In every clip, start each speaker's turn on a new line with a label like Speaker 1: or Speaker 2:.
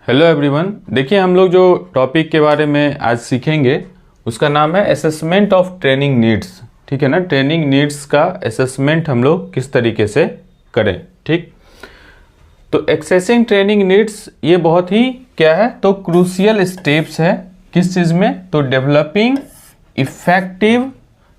Speaker 1: Hello everyone. देखिए, हम लोग जो टॉपिक के बारे में आज सीखेंगे उसका नाम है असेसमेंट ऑफ ट्रेनिंग नीड्स। ठीक है ना। ट्रेनिंग नीड्स का असेसमेंट हम लोग किस तरीके से करें। ठीक, तो एक्सेसिंग ट्रेनिंग नीड्स ये बहुत ही क्या है, तो क्रूशियल स्टेप्स है किस चीज़ में, तो डेवलपिंग इफेक्टिव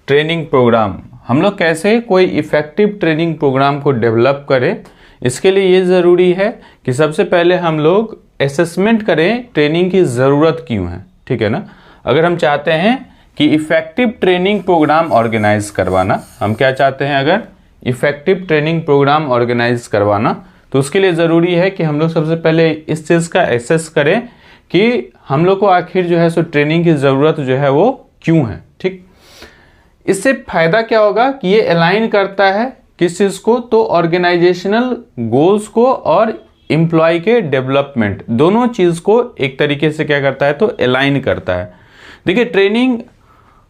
Speaker 1: ट्रेनिंग प्रोग्राम। हम लोग कैसे कोई इफेक्टिव ट्रेनिंग प्रोग्राम को डेवलप करें, इसके लिए ये ज़रूरी है कि सबसे पहले हम लोग असेसमेंट करें ट्रेनिंग की ज़रूरत क्यों है। ठीक है ना। अगर हम चाहते हैं कि इफेक्टिव ट्रेनिंग प्रोग्राम ऑर्गेनाइज करवाना, हम क्या चाहते हैं, अगर इफेक्टिव ट्रेनिंग प्रोग्राम ऑर्गेनाइज करवाना, तो उसके लिए ज़रूरी है कि हम लोग सबसे पहले इस चीज़ का एसेस करें कि हम लोग को आखिर जो है सो ट्रेनिंग की ज़रूरत जो है वो क्यों है। ठीक, इससे फ़ायदा क्या होगा कि ये अलाइन करता है किस चीज़ को, तो ऑर्गेनाइजेशनल गोल्स को और एम्प्लॉय के डेवलपमेंट, दोनों चीज़ को एक तरीके से क्या करता है, तो अलाइन करता है। देखिए, ट्रेनिंग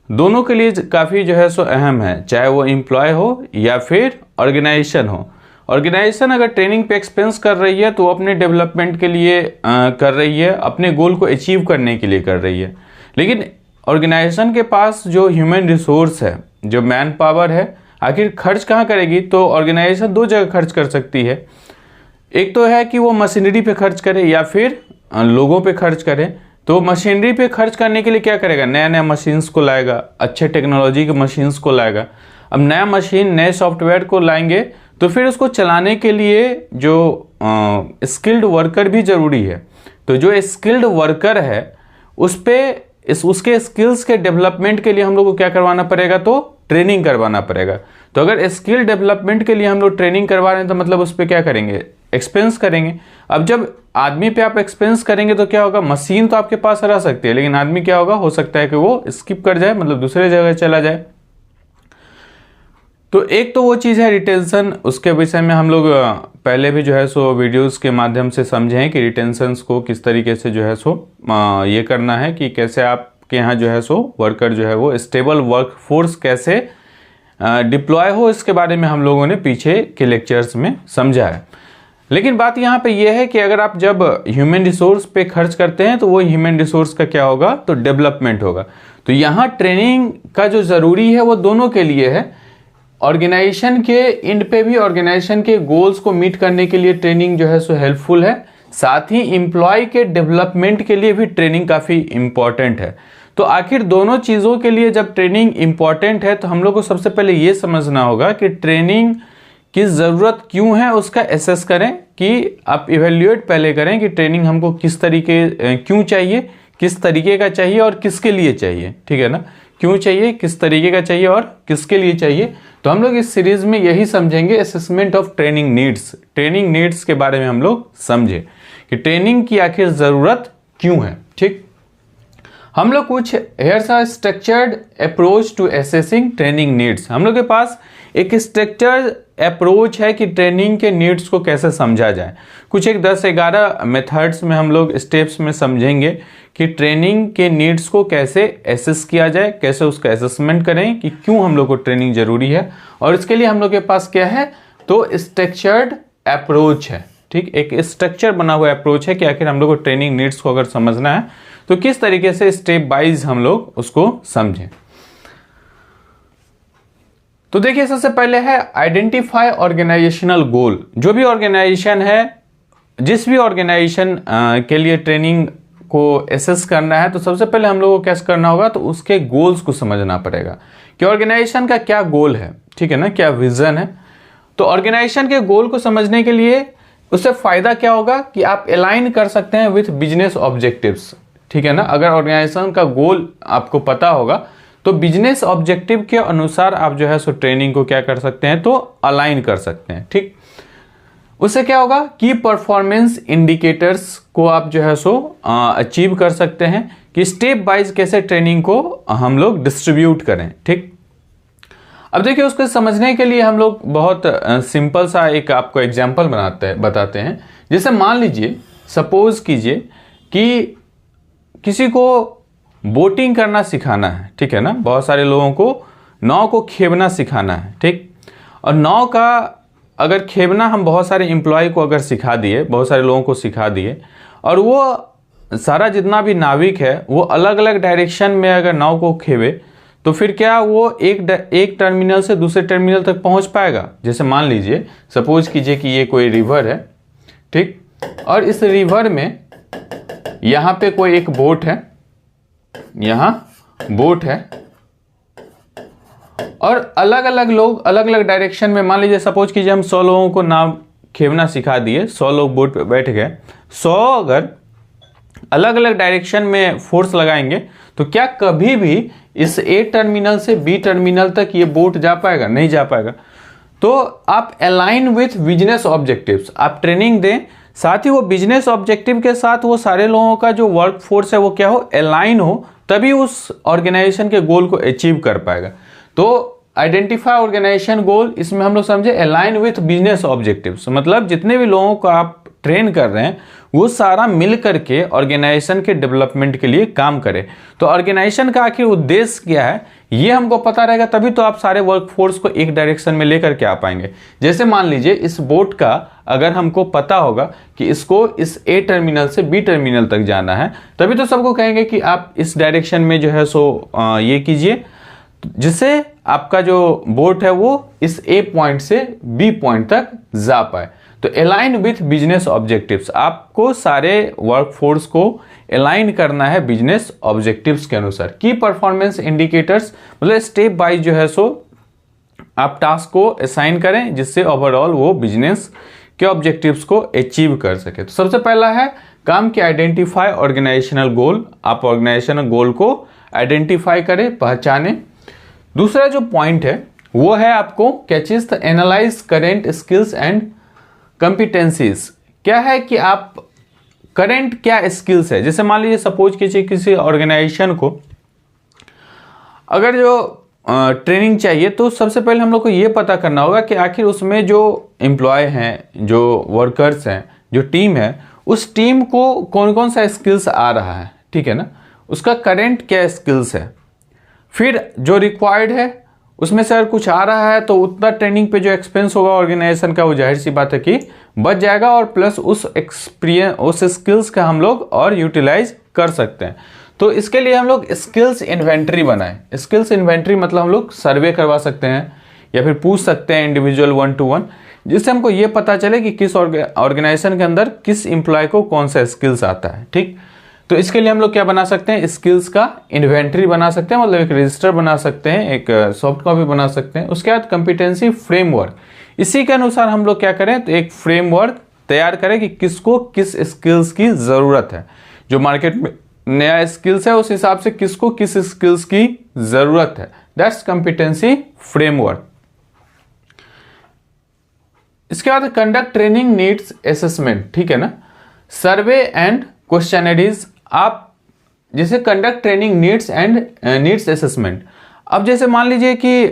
Speaker 1: दोनों के लिए काफ़ी जो है सो अहम है, चाहे वो एम्प्लॉय हो या फिर ऑर्गेनाइजेशन हो। ऑर्गेनाइजेशन अगर ट्रेनिंग पे एक्सपेंस कर रही है तो अपने डेवलपमेंट के लिए कर रही है, अपने गोल को अचीव करने के लिए कर रही है। लेकिन ऑर्गेनाइजेशन के पास जो ह्यूमन रिसोर्स है, जो मैन पावर है, आखिर खर्च कहाँ करेगी, तो ऑर्गेनाइजेशन दो जगह खर्च कर सकती है। एक तो है कि वो मशीनरी पे खर्च करे या फिर लोगों पे खर्च करे। तो मशीनरी पे खर्च करने के लिए क्या करेगा, नया नया मशीन्स को लाएगा, अच्छे टेक्नोलॉजी के मशीन्स को लाएगा। अब नया मशीन नए सॉफ्टवेयर को लाएंगे तो फिर उसको चलाने के लिए जो स्किल्ड वर्कर भी ज़रूरी है। तो जो स्किल्ड वर्कर है उस पर उसके स्किल्स के डेवलपमेंट के लिए हम लोग को क्या करवाना पड़ेगा, तो ट्रेनिंग करवाना पड़ेगा। तो अगर स्किल डेवलपमेंट के लिए हम लोग ट्रेनिंग करवा रहे हैं तो मतलब उस पर क्या करेंगे, एक्सपेंस करेंगे। अब जब आदमी पे आप एक्सपेंस करेंगे तो क्या होगा, मशीन तो आपके पास रह सकती है लेकिन आदमी क्या होगा, हो सकता है कि वो स्किप कर जाए, मतलब दूसरे जगह चला जाए। तो एक तो वो चीज़ है रिटेंशन, उसके विषय में हम लोग पहले भी जो है सो वीडियोस के माध्यम से समझे हैं कि रिटेंशंस को किस तरीके से जो है सो ये करना है कि कैसे आपके यहाँ जो है सो वर्कर जो है वो स्टेबल वर्क फोर्स कैसे डिप्लॉय हो, इसके बारे में हम लोगों ने पीछे के लेक्चर्स में समझा है। लेकिन बात यहाँ पे ये है कि अगर आप जब ह्यूमन रिसोर्स पे खर्च करते हैं तो वो ह्यूमन रिसोर्स का क्या होगा, तो डेवलपमेंट होगा। तो यहाँ ट्रेनिंग का जो ज़रूरी है वो दोनों के लिए है। ऑर्गेनाइजेशन के एंड पे भी ऑर्गेनाइजेशन के गोल्स को मीट करने के लिए ट्रेनिंग जो है सो हेल्पफुल है, साथ ही एम्प्लॉय के डेवलपमेंट के लिए भी ट्रेनिंग काफ़ी इम्पॉर्टेंट है। तो आखिर दोनों चीज़ों के लिए जब ट्रेनिंग इम्पॉर्टेंट है तो हम लोग को सबसे पहले ये समझना होगा कि ट्रेनिंग की ज़रूरत क्यों है, उसका एसेस करें कि आप इवेल्युएट पहले करें कि ट्रेनिंग हमको किस तरीके क्यों चाहिए, किस तरीके का चाहिए और किसके लिए चाहिए। ठीक है ना, क्यों चाहिए, किस तरीके का चाहिए और किसके लिए चाहिए। तो हम लोग इस सीरीज़ में यही समझेंगे, assessment of training needs. Training needs के बारे में हम लोग समझे कि ट्रेनिंग की आखिर ज़रूरत क्यों है। ठीक, हम लोग कुछ here's are structured approach to assessing training needs. हम लोग के पास एक स्ट्रक्चर्ड अप्रोच है कि ट्रेनिंग के नीड्स को कैसे समझा जाए। कुछ एक 10-11 मेथड्स में हम लोग स्टेप्स में समझेंगे कि ट्रेनिंग के नीड्स को कैसे एसेस किया जाए, कैसे उसका असेसमेंट करें कि क्यों हम लोग को ट्रेनिंग जरूरी है। और इसके लिए हम लोग के पास क्या है, तो स्ट्रक्चर्ड अप्रोच है। ठीक, एक स्ट्रक्चर बना हुआ अप्रोच है कि आखिर हम लोग को ट्रेनिंग नीड्स को अगर समझना है तो किस तरीके से स्टेप वाइज हम लोग उसको समझें। तो देखिए, सबसे पहले है आइडेंटिफाई ऑर्गेनाइजेशनल गोल। जो भी ऑर्गेनाइजेशन है, जिस भी ऑर्गेनाइजेशन के लिए ट्रेनिंग को एसेस करना है तो सबसे पहले हम लोगों को कैसे करना होगा, तो उसके गोल्स को समझना पड़ेगा कि ऑर्गेनाइजेशन का क्या गोल है। ठीक है ना, क्या विजन है। तो ऑर्गेनाइजेशन के गोल को समझने के लिए उससे फायदा क्या होगा कि आप अलाइन कर सकते हैं विथ बिजनेस ऑब्जेक्टिव्स। ठीक है ना, अगर ऑर्गेनाइजेशन का गोल आपको पता होगा तो बिजनेस ऑब्जेक्टिव के अनुसार आप जो है सो ट्रेनिंग को क्या कर सकते हैं, तो अलाइन कर सकते हैं। ठीक, उससे क्या होगा कि परफॉर्मेंस इंडिकेटर्स को आप जो है सो अचीव कर सकते हैं कि स्टेप वाइज कैसे ट्रेनिंग को हम लोग डिस्ट्रीब्यूट करें। ठीक, अब देखिए, उसको समझने के लिए हम लोग बहुत सिंपल सा एक आपको एग्जाम्पल बताते हैं। जैसे मान लीजिए, सपोज कीजिए कि किसी को बोटिंग करना सिखाना है। ठीक है ना, बहुत सारे लोगों को नाव को खेवना सिखाना है। ठीक, और नाव का अगर खेवना हम बहुत सारे एम्प्लॉय को अगर सिखा दिए, बहुत सारे लोगों को सिखा दिए और वो सारा जितना भी नाविक है वो अलग अलग डायरेक्शन में अगर नाव को खेवे तो फिर क्या वो एक टर्मिनल से दूसरे टर्मिनल तक पहुंच पाएगा। जैसे मान लीजिए, सपोज कीजिए कि ये कोई रिवर है, ठीक, और इस रिवर में यहाँ पे कोई एक बोट है, यहाँ बोट है, और अलग अलग लोग अलग अलग डायरेक्शन में, मान लीजिए सपोज कीजिए हम 100 लोगों को नाव खेवना सिखा दिए, 100 लोग बोट पे बैठ गए, 100 अगर अलग अलग डायरेक्शन में फोर्स लगाएंगे तो क्या कभी भी इस ए टर्मिनल से बी टर्मिनल तक ये बोट जा पाएगा? नहीं जा पाएगा। तो आप अलाइन विथ बिजनेस ऑब्जेक्टिव्स, आप ट्रेनिंग दें, साथ ही वो बिजनेस ऑब्जेक्टिव के साथ वो सारे लोगों का जो वर्क फोर्स है वो क्या हो, अलाइन हो, तभी उस ऑर्गेनाइजेशन के गोल को अचीव कर पाएगा। तो आइडेंटिफाई ऑर्गेनाइजेशन गोल, इसमें हम लोग समझे अलाइन विथ बिजनेस ऑब्जेक्टिव्स, मतलब जितने भी लोगों को आप ट्रेन कर रहे हैं वो सारा मिल करके ऑर्गेनाइजेशन के डेवलपमेंट के लिए काम करे। तो ऑर्गेनाइजेशन का आखिर उद्देश्य क्या है ये हमको पता रहेगा, तभी तो आप सारे वर्क फोर्स को एक डायरेक्शन में लेकर के आ पाएंगे। जैसे मान लीजिए इस बोट का अगर हमको पता होगा कि इसको इस ए टर्मिनल से बी टर्मिनल तक जाना है, तभी तो सबको कहेंगे कि आप इस डायरेक्शन में जो है सो ये कीजिए, जिससे आपका जो बोट है वो इस ए पॉइंट से बी पॉइंट तक जा पाए। तो अलाइन विथ बिजनेस ऑब्जेक्टिव्स, आपको सारे वर्कफोर्स को अलाइन करना है बिजनेस ऑब्जेक्टिव्स के अनुसार। की परफॉर्मेंस इंडिकेटर्स, मतलब स्टेप वाइज जो है सो आप टास्क को असाइन करें जिससे ओवरऑल वो बिजनेस के ऑब्जेक्टिव्स को अचीव कर सके। तो सबसे पहला है काम की आइडेंटिफाई ऑर्गेनाइजेशनल गोल, आप ऑर्गेनाइजेशनल गोल को आइडेंटिफाई करें, पहचाने। दूसरा जो पॉइंट है वो है आपको क्या चीज, एनालाइज करेंट स्किल्स एंड कंपिटेंसीज। क्या है कि आप करेंट क्या स्किल्स है, जैसे मान लीजिए सपोज कीजिए किसी ऑर्गेनाइजेशन को अगर जो ट्रेनिंग चाहिए, तो सबसे पहले हम लोग को ये पता करना होगा कि आखिर उसमें जो एम्प्लॉय हैं, जो वर्कर्स हैं, जो टीम है, उस टीम को कौन कौन सा स्किल्स आ रहा है, ठीक है ना, उसका करेंट क्या स्किल्स है। फिर जो रिक्वायर्ड है उसमें से अगर कुछ आ रहा है तो उतना ट्रेनिंग पे जो एक्सपेंस होगा ऑर्गेनाइजेशन का वो जाहिर सी बात है कि बच जाएगा, और प्लस उस एक्सपीरियंस, उस स्किल्स का हम लोग और यूटिलाइज कर सकते हैं। तो इसके लिए हम लोग स्किल्स इन्वेंट्री बनाएं। स्किल्स इन्वेंट्री मतलब हम लोग सर्वे करवा सकते हैं या फिर पूछ सकते हैं इंडिविजुअल 1 to 1, जिससे हमको ये पता चले कि किस ऑर्गेनाइजेशन के अंदर किस एम्प्लॉय को कौन सा स्किल्स आता है, ठीक। तो इसके लिए हम लोग क्या बना सकते हैं, स्किल्स का इन्वेंट्री बना सकते हैं, मतलब एक रजिस्टर बना सकते हैं, एक सॉफ्ट कॉपी बना सकते हैं। उसके बाद कंपिटेंसी फ्रेमवर्क, इसी के अनुसार हम लोग क्या करें, तो एक फ्रेमवर्क तैयार करें कि किसको किस स्किल्स की जरूरत है। जो मार्केट में नया स्किल्स है उस हिसाब से किसको किस स्किल्स की जरूरत है, दैट्स कंपिटेंसी फ्रेमवर्क। इसके बाद कंडक्ट ट्रेनिंग नीड्स असेसमेंट, ठीक है ना, सर्वे एंड क्वेश्चनरीज। आप जैसे conduct training needs and needs assessment. अब जैसे मान लीजिए कि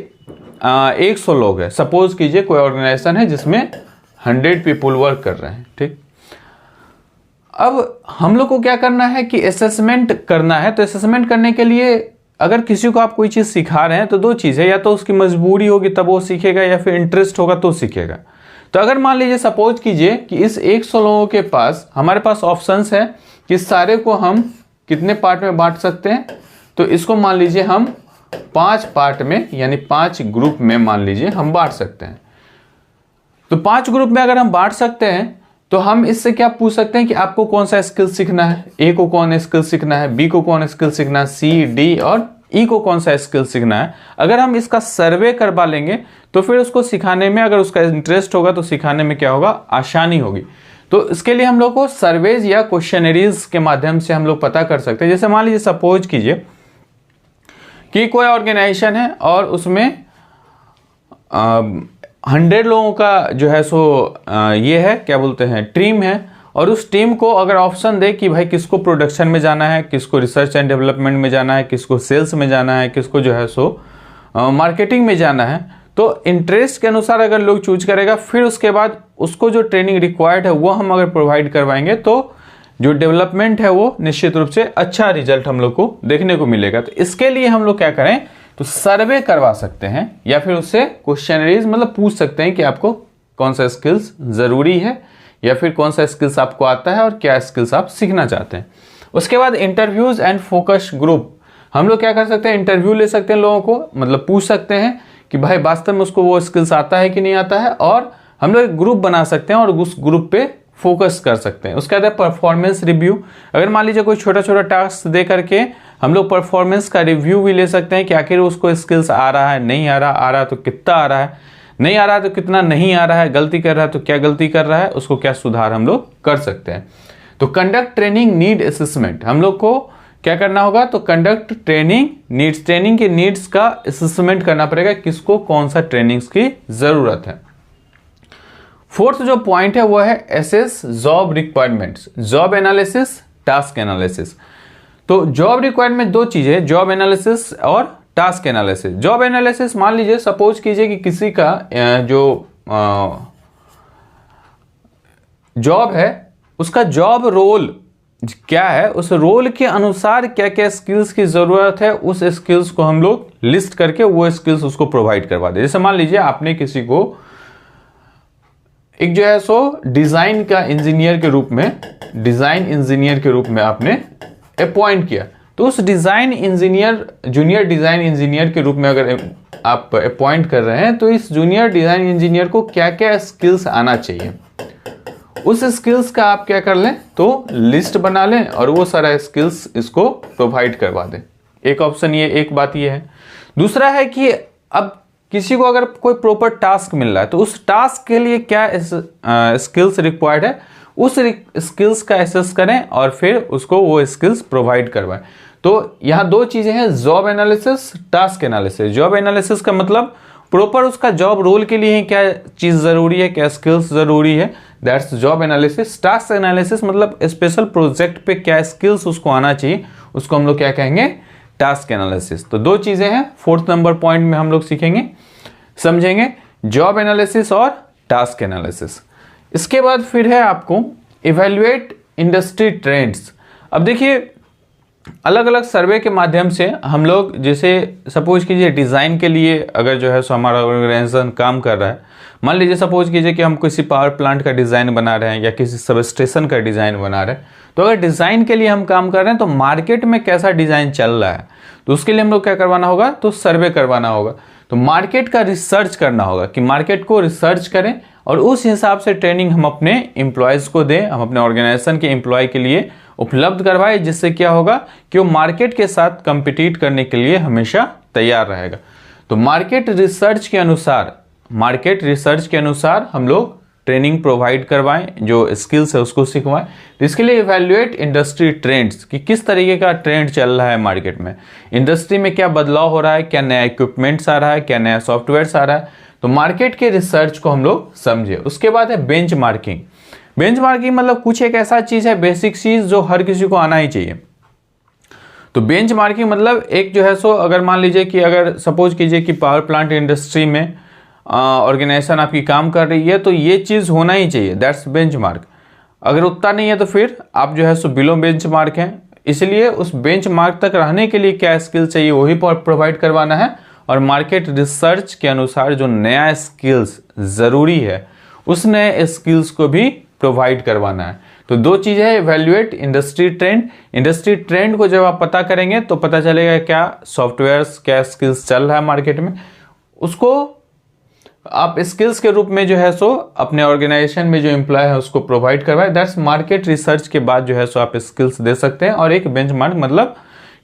Speaker 1: 100 लोग है, सपोज कीजिए कोई ऑर्गेनाइजेशन है जिसमें 100 पीपल वर्क कर रहे हैं, ठीक। अब हम लोग को क्या करना है कि असेसमेंट करना है। तो असेसमेंट करने के लिए अगर किसी को आप कोई चीज सिखा रहे हैं तो दो चीज है, या तो उसकी मजबूरी होगी तब वो सीखेगा, या फिर इंटरेस्ट होगा तो सीखेगा। तो अगर मान लीजिए सपोज कीजिए कि इस 100 लोगों के पास हमारे पास ऑप्शंस है कि सारे को हम कितने पार्ट में बांट सकते हैं, तो इसको मान लीजिए हम 5 पार्ट में यानी 5 ग्रुप में मान लीजिए हम बांट सकते हैं। तो 5 ग्रुप में अगर हम बांट सकते हैं तो हम इससे क्या पूछ सकते हैं कि आपको कौन सा स्किल सीखना है, ए को कौन स्किल सीखना है, बी को कौन स्किल सीखना है, सी डी और ई को कौन सा स्किल सीखना है। अगर हम इसका सर्वे करवा लेंगे तो फिर उसको सिखाने में, अगर उसका इंटरेस्ट होगा तो सिखाने में क्या होगा, आसानी होगी। तो इसके लिए हम लोग को सर्वेज या क्वेश्चनरीज के माध्यम से हम लोग पता कर सकते हैं। जैसे मान लीजिए सपोज कीजिए कि कोई ऑर्गेनाइजेशन है और उसमें 100 लोगों का जो है सो ये है क्या बोलते हैं टीम है, और उस टीम को अगर ऑप्शन दे कि भाई किसको प्रोडक्शन में जाना है, किसको रिसर्च एंड डेवलपमेंट में जाना है, किसको सेल्स में जाना है, किसको जो है सो मार्केटिंग में जाना है, तो इंटरेस्ट के अनुसार अगर लोग चूज करेगा, फिर उसके बाद उसको जो ट्रेनिंग रिक्वायर्ड है वो हम अगर प्रोवाइड करवाएंगे तो जो डेवलपमेंट है वो निश्चित रूप से अच्छा रिजल्ट हम लोग को देखने को मिलेगा। तो इसके लिए हम लोग क्या करें, तो सर्वे करवा सकते हैं या फिर उससे क्वेश्चनरीज मतलब पूछ सकते हैं कि आपको कौन सा स्किल्स जरूरी है या फिर कौन सा स्किल्स आपको आता है और क्या स्किल्स आप सीखना चाहते हैं। उसके बाद इंटरव्यूज एंड फोकस ग्रुप, हम लोग क्या कर सकते हैं, इंटरव्यू ले सकते हैं लोगों को, मतलब पूछ सकते हैं कि भाई वास्तव में उसको वो स्किल्स आता है कि नहीं आता है, और हम लोग एक ग्रुप बना सकते हैं और उस ग्रुप पे फोकस कर सकते हैं। उसके बाद परफॉर्मेंस रिव्यू, अगर मान लीजिए कोई छोटा छोटा टास्क दे करके हम लोग परफॉर्मेंस का रिव्यू भी ले सकते हैं कि आखिर उसको स्किल्स आ रहा है, नहीं आ रहा है तो कितना आ रहा है, नहीं आ रहा है तो कितना नहीं आ रहा है, गलती कर रहा है तो क्या गलती कर रहा है, उसको क्या सुधार हम लोग कर सकते हैं। तो कंडक्ट ट्रेनिंग नीड असेसमेंट, हम लोग को क्या करना होगा, तो कंडक्ट ट्रेनिंग नीड्स, ट्रेनिंग के नीड्स का असेसमेंट करना पड़ेगा, किसको कौन सा ट्रेनिंग्स की जरूरत है। फोर्थ जो पॉइंट है वो है assess job requirements, job analysis, task analysis. तो जॉब रिक्वायरमेंट दो चीजें, जॉब एनालिसिस और टास्क एनालिसिस। जॉब एनालिसिस, मान लीजिए सपोज कीजिए कि किसी का जो जॉब है उसका जॉब रोल क्या है, उस रोल के अनुसार क्या क्या स्किल्स की जरूरत है, उस स्किल्स को हम लोग लिस्ट करके वो स्किल्स उसको प्रोवाइड करवा दे। जैसे मान लीजिए आपने किसी को एक जो है सो डिजाइन का इंजीनियर के रूप में, डिजाइन इंजीनियर के रूप में आपने अपॉइंट किया, तो उस design engineer, junior design engineer के रूप में अगर आप अपॉइंट कर रहे हैं तो इस जूनियर डिजाइन इंजीनियर को क्या क्या स्किल्स आना चाहिए, उस स्किल्स का आप क्या कर लें, तो लिस्ट बना लें और वो सारा स्किल्स इसको प्रोवाइड करवा दें। एक ऑप्शन ये, एक बात ये है। दूसरा है कि अब किसी को अगर कोई प्रॉपर टास्क मिल रहा है तो उस टास्क के लिए क्या स्किल्स रिक्वायर्ड है, उस स्किल्स का एसेस करें और फिर उसको वो स्किल्स प्रोवाइड करवाएं। तो यहाँ दो चीजें हैं, job analysis, task analysis. Job analysis का मतलब प्रॉपर उसका जॉब रोल के लिए क्या चीज जरूरी है, क्या स्किल्स जरूरी है, that's job analysis. Task analysis मतलब स्पेशल प्रोजेक्ट पे क्या स्किल्स उसको आना चाहिए, उसको हम लोग क्या कहेंगे, टास्क एनालिसिस। तो दो चीजें हैं, फोर्थ नंबर पॉइंट में हम लोग सीखेंगे, समझेंगे, जॉब एनालिसिस और टास्क एनालिसिस। इसके बाद फिर है आपको इवैल्यूएट इंडस्ट्री ट्रेंड्स। अब देखिए अलग अलग सर्वे के माध्यम से हम लोग, जैसे सपोज कीजिए डिजाइन के लिए अगर जो है सो हमारा ऑर्गेनाइजेशन काम कर रहा है, मान लीजिए सपोज कीजिए कि हम किसी पावर प्लांट का डिजाइन बना रहे हैं या किसी सब स्टेशन का डिजाइन बना रहे हैं, तो अगर डिजाइन के लिए हम काम कर रहे हैं तो मार्केट में कैसा डिजाइन चल रहा है, तो उसके लिए हम लोग क्या करवाना होगा, तो सर्वे करवाना होगा। तो मार्केट का रिसर्च करना होगा कि मार्केट को रिसर्च करें और उस हिसाब से ट्रेनिंग हम अपने एम्प्लॉयज को दें, हम अपने ऑर्गेनाइजेशन के एम्प्लॉय के लिए उपलब्ध करवाए, जिससे क्या होगा कि वो मार्केट के साथ कंपीट करने के लिए हमेशा तैयार रहेगा। तो मार्केट रिसर्च के अनुसार हम लोग ट्रेनिंग प्रोवाइड करवाएं, जो स्किल्स है उसको सिखवाएं। तो इसके लिए इवैल्यूएट इंडस्ट्री ट्रेंड्स कि किस तरीके का ट्रेंड चल रहा है मार्केट में, इंडस्ट्री में क्या बदलाव हो रहा है, क्या नया इक्विपमेंट्स आ रहा है, क्या नया सॉफ्टवेयर आ रहा है। तो मार्केट के रिसर्च को हम लोग समझे। उसके बाद है बेंच मार्किंग। बेंच मार्किंग मतलब कुछ एक ऐसा चीज है, बेसिक चीज जो हर किसी को आना ही चाहिए। तो बेंच मार्किंग मतलब एक जो है सो, अगर मान लीजिए कि अगर सपोज कीजिए कि पावर प्लांट इंडस्ट्री में ऑर्गेनाइजेशन आपकी काम कर रही है, तो ये चीज होना ही चाहिए, दैट्स बेंच मार्क। अगर उतना नहीं है तो फिर आप जो है सो बिलो बेंच मार्क है। इसलिए उस बेंच मार्क तक रहने के लिए क्या स्किल चाहिए वही प्रोवाइड करवाना है, और मार्केट रिसर्च के अनुसार जो नया स्किल्स जरूरी है उस नए स्किल्स को भी प्रोवाइड करवाना है। तो दो चीजें है, evaluate industry trend. Industry trend को जब आप पता करेंगे तो पता चलेगा क्या सॉफ्टवेयर्स, क्या स्किल्स चल रहा है मार्केट में, उसको आप स्किल्स के रूप में जो है सो अपने ऑर्गेनाइजेशन में जो एम्प्लॉय है उसको प्रोवाइड करवाए। दैट्स मार्केट रिसर्च के बाद जो है सो आप स्किल्स दे सकते हैं। और एक बेंचमार्क मतलब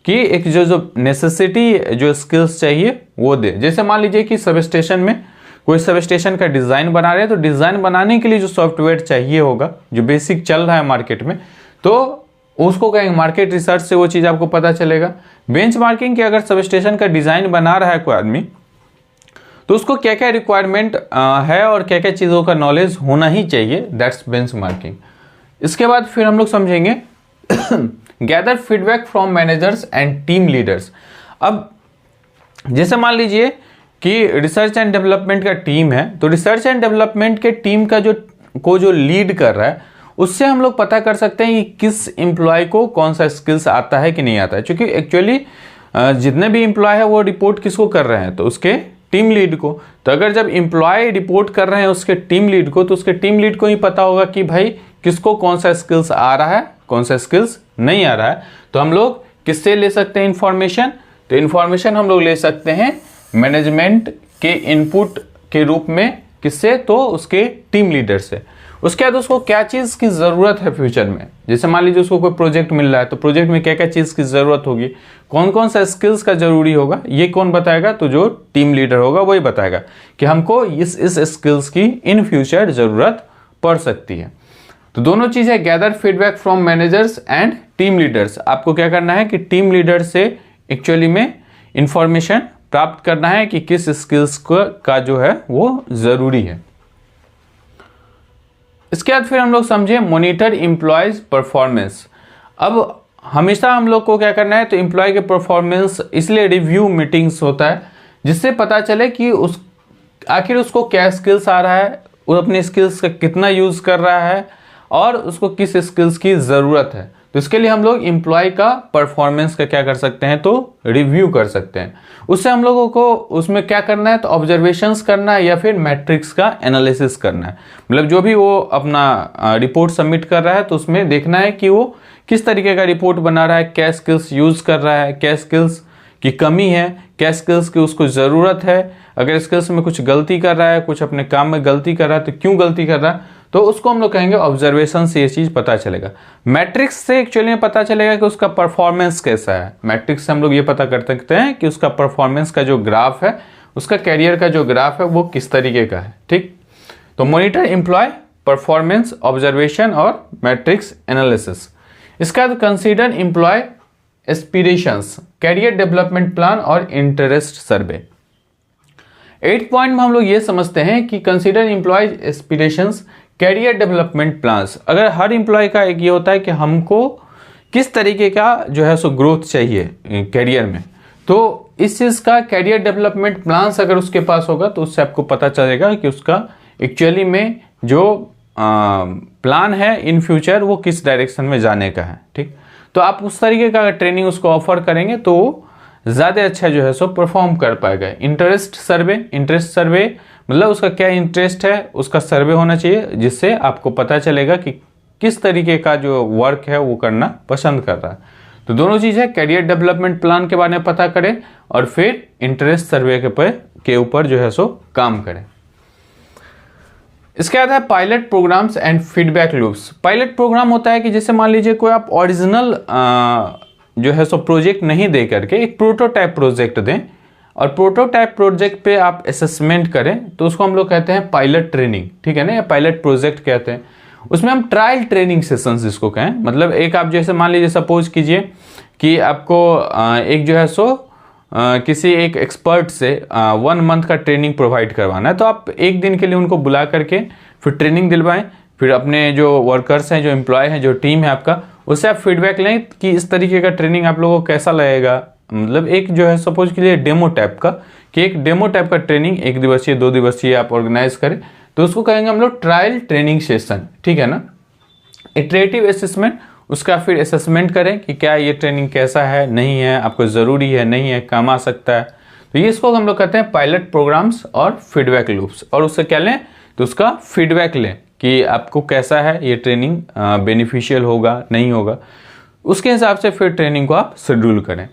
Speaker 1: कि एक जो नेसेसिटी जो स्किल्स चाहिए वो दे। जैसे मान लीजिए कि सब स्टेशन में कोई सब स्टेशन का डिजाइन बना रहे हैं, तो डिजाइन बनाने के लिए जो सॉफ्टवेयर चाहिए होगा, जो बेसिक चल रहा है मार्केट में, तो उसको कहेंगे मार्केट रिसर्च से वो चीज आपको पता चलेगा। बेंचमार्किंग के अगर सब स्टेशन का डिजाइन बना रहा है कोई आदमी, तो उसको क्या क्या रिक्वायरमेंट है और क्या क्या चीजों का नॉलेज होना ही चाहिए, दैट्स बेंचमार्किंग। इसके बाद फिर हम लोग समझेंगे gather feedback from managers and team leaders. अब जैसे मान लीजिए कि रिसर्च एंड डेवलपमेंट का टीम है, तो रिसर्च एंड डेवलपमेंट के टीम का जो लीड कर रहा है, उससे हम लोग पता कर सकते हैं कि किस एम्प्लॉय को कौन सा स्किल्स आता है कि नहीं आता है। क्योंकि एक्चुअली जितने भी एम्प्लॉय है वो रिपोर्ट किसको कर रहे हैं, तो उसके टीम लीड को। तो अगर जब एम्प्लॉय रिपोर्ट कर रहे हैं उसके टीम लीड को, तो उसके टीम लीड को ही पता होगा कि भाई किसको कौन सा स्किल्स आ रहा है, कौन सा स्किल्स नहीं आ रहा है। तो हम लोग किससे ले सकते हैं इंफॉर्मेशन? तो इंफॉर्मेशन हम लोग ले सकते हैं मैनेजमेंट के इनपुट के रूप में। किससे? तो उसके टीम लीडर से। उसके बाद उसको क्या चीज़ की ज़रूरत है फ्यूचर में, जैसे मान लीजिए उसको कोई प्रोजेक्ट मिल रहा है, तो प्रोजेक्ट में क्या क्या चीज़ की ज़रूरत होगी, कौन कौन सा स्किल्स का जरूरी होगा, ये कौन बताएगा? तो जो टीम लीडर होगा वही बताएगा कि हमको इस स्किल्स की इन फ्यूचर ज़रूरत पड़ सकती है। तो दोनों चीज़ें, gather feedback from managers and team leaders. आपको क्या करना है कि टीम लीडर से एक्चुअली में इंफॉर्मेशन प्राप्त करना है कि किस स्किल्स का जो है वो ज़रूरी है। इसके बाद फिर हम लोग समझे मॉनिटर एम्प्लॉयज परफॉर्मेंस। अब हमेशा हम लोग को क्या करना है, तो एम्प्लॉय के परफॉर्मेंस इसलिए रिव्यू मीटिंग्स होता है जिससे पता चले कि आखिर उसको क्या स्किल्स आ रहा है, वो अपने स्किल्स का कितना यूज़ कर रहा है और उसको किस स्किल्स की ज़रूरत है। तो इसके लिए हम लोग एम्प्लॉय का परफॉर्मेंस का क्या कर सकते हैं, तो रिव्यू कर सकते हैं। उससे हम लोगों को उसमें क्या करना है, तो ऑब्जर्वेशंस करना है या फिर मैट्रिक्स का एनालिसिस करना है। मतलब जो भी वो अपना रिपोर्ट सबमिट कर रहा है तो उसमें देखना है कि वो किस तरीके का रिपोर्ट बना रहा है, क्या स्किल्स यूज़ कर रहा है, क्या स्किल्स की कमी है, क्या स्किल्स की उसको ज़रूरत है। अगर स्किल्स में कुछ गलती कर रहा है, कुछ अपने काम में गलती कर रहा है, तो क्यों गलती कर रहा है, तो उसको हम लोग कहेंगे ऑब्जर्वेशन से ये चीज़ पता चलेगा। मैट्रिक्स से एक्चुअली में पता चलेगा कि उसका परफॉर्मेंस कैसा है। मैट्रिक्स से हम लोग ये पता कर सकते हैं कि उसका परफॉर्मेंस का जो ग्राफ है, उसका कैरियर का जो ग्राफ है वो किस तरीके का है। ठीक, तो मॉनिटर एम्प्लॉय परफॉर्मेंस, ऑब्जर्वेशन और मैट्रिक्स एनालिसिस। इसका बाद consider employee aspirations, career development plan और इंटरेस्ट सर्वे। 8 पॉइंट में हम लोग ये समझते हैं कि consider employee aspirations, career development plans. अगर हर एम्प्लॉय का एक ये होता है कि हमको किस तरीके का जो है सो ग्रोथ चाहिए कैरियर में, तो इस चीज़ का कैरियर डेवलपमेंट प्लान्स अगर उसके पास होगा तो उससे आपको पता चलेगा कि उसका एक्चुअली में जो प्लान है इन फ्यूचर वो किस डायरेक्शन में जाने का है। ठीक, तो आप उस तरीके का ट्रेनिंग उसको ऑफर करेंगे तो ज़्यादा अच्छा जो है सो परफॉर्म कर पाएगा। इंटरेस्ट सर्वे, इंटरेस्ट सर्वे मतलब उसका क्या इंटरेस्ट है उसका सर्वे होना चाहिए, जिससे आपको पता चलेगा कि किस तरीके का जो वर्क है वो करना पसंद कर रहा है। तो दोनों चीज़ है, कैरियर डेवलपमेंट प्लान के बारे में पता करें और फिर इंटरेस्ट सर्वे के ऊपर जो है सो काम करें। इसके बाद है pilot programs and feedback loops. Pilot program होता है कि जैसे मान लीजिए कोई आप ओरिजिनल जो है सो प्रोजेक्ट नहीं दे करके एक प्रोटोटाइप प्रोजेक्ट दें और प्रोटोटाइप प्रोजेक्ट पे आप असेसमेंट करें, तो उसको हम लोग कहते हैं पायलट ट्रेनिंग। ठीक है ना, या पायलट प्रोजेक्ट कहते हैं। उसमें हम ट्रायल ट्रेनिंग सेशंस इसको कहें। मतलब एक आप जैसे मान लीजिए सपोज कीजिए कि आपको एक जो है सो किसी एक एक्सपर्ट से 1 मंथ का ट्रेनिंग प्रोवाइड करवाना है, तो आप एक दिन के लिए उनको बुला करके फिर ट्रेनिंग दिलवाएं। फिर अपने जो वर्कर्स हैं, जो एम्प्लॉय हैं, जो टीम है आपका, उससे आप फीडबैक लें कि इस तरीके का ट्रेनिंग आप लोगों को कैसा लगेगा। मतलब एक जो है सपोज के लिए डेमो टाइप का, कि एक डेमो टाइप का ट्रेनिंग 1 दिवसीय 2 दिवसीय आप ऑर्गेनाइज करें, तो उसको कहेंगे हम लोग ट्रायल ट्रेनिंग सेशन। ठीक है ना। इटरेटिव असेसमेंट, उसका फिर असेसमेंट करें कि क्या ये ट्रेनिंग कैसा है, नहीं है, आपको ज़रूरी है, नहीं है, काम आ सकता है। तो ये इसको हम लोग कहते हैं पायलट प्रोग्राम्स और फीडबैक लूप्स। और उससे क्या लें, तो उसका फीडबैक लें कि आपको कैसा है ये ट्रेनिंग, बेनिफिशियल होगा नहीं होगा, उसके हिसाब से फिर ट्रेनिंग को आप शेड्यूल करें।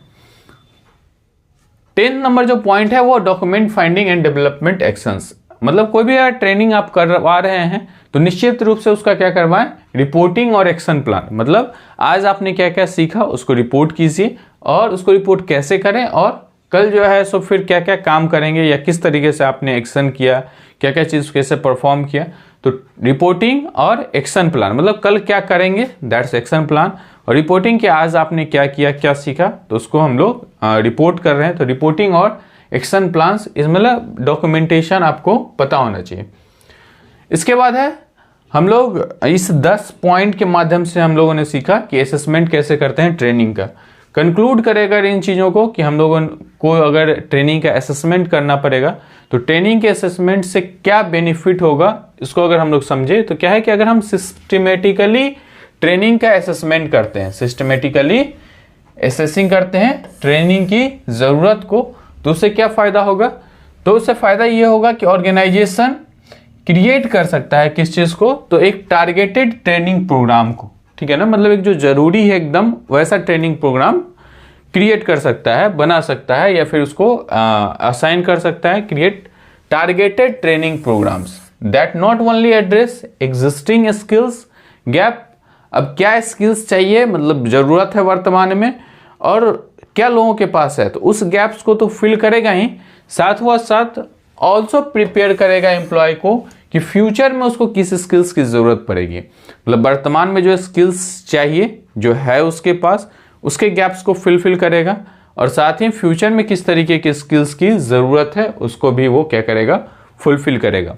Speaker 1: 10 नंबर जो पॉइंट है वो document finding and development actions. मतलब कोई भी ट्रेनिंग आप करवा रहे हैं तो निश्चित रूप से उसका क्या करवाएं, रिपोर्टिंग और एक्शन प्लान। मतलब आज आपने क्या क्या सीखा उसको रिपोर्ट कीजिए और उसको रिपोर्ट कैसे करें और कल जो है सो फिर क्या क्या काम करेंगे या किस तरीके से आपने एक्शन किया, क्या क्या चीज़ कैसे परफॉर्म किया। तो रिपोर्टिंग और एक्शन प्लान, मतलब कल क्या करेंगे, दैट्स एक्शन प्लान। और रिपोर्टिंग कि आज आपने क्या किया, क्या सीखा, तो उसको हम लोग रिपोर्ट कर रहे हैं। तो रिपोर्टिंग और एक्शन प्लान्स, इसमें मतलब डॉक्यूमेंटेशन आपको पता होना चाहिए। इसके बाद है हम लोग इस 10 पॉइंट के माध्यम से हम लोगों ने सीखा कि असेसमेंट कैसे करते हैं ट्रेनिंग का। कंक्लूड करेगा इन चीज़ों को कि हम लोगों को अगर ट्रेनिंग का असेसमेंट करना पड़ेगा तो ट्रेनिंग के असेसमेंट से क्या बेनिफिट होगा, इसको अगर हम लोग समझे तो क्या है कि अगर हम सिस्टमेटिकली ट्रेनिंग का असेसमेंट करते हैं, सिस्टमेटिकली असेसिंग करते हैं ट्रेनिंग की ज़रूरत को, तो उससे क्या फ़ायदा होगा। तो उससे फ़ायदा ये होगा कि ऑर्गेनाइजेशन क्रिएट कर सकता है किस चीज़ को, तो एक टारगेटेड ट्रेनिंग प्रोग्राम को, ठीक है ना, मतलब एक जो ज़रूरी है एकदम वैसा ट्रेनिंग प्रोग्राम क्रिएट कर सकता है, बना सकता है, या फिर उसको असाइन कर सकता है, create targeted training programmes that not only address existing skills gap. अब क्या स्किल्स चाहिए, मतलब ज़रूरत है वर्तमान में और क्या लोगों के पास है, तो उस गैप्स को तो फिल करेगा ही, साथ व साथ ऑल्सो प्रिपेयर करेगा एम्प्लॉय को कि फ्यूचर में उसको किस स्किल्स की ज़रूरत पड़ेगी। मतलब वर्तमान में जो स्किल्स चाहिए जो है उसके पास, उसके गैप्स को फिल करेगा, और साथ ही फ्यूचर में किस तरीके के स्किल्स की ज़रूरत है उसको भी वो क्या करेगा, फुलफिल करेगा।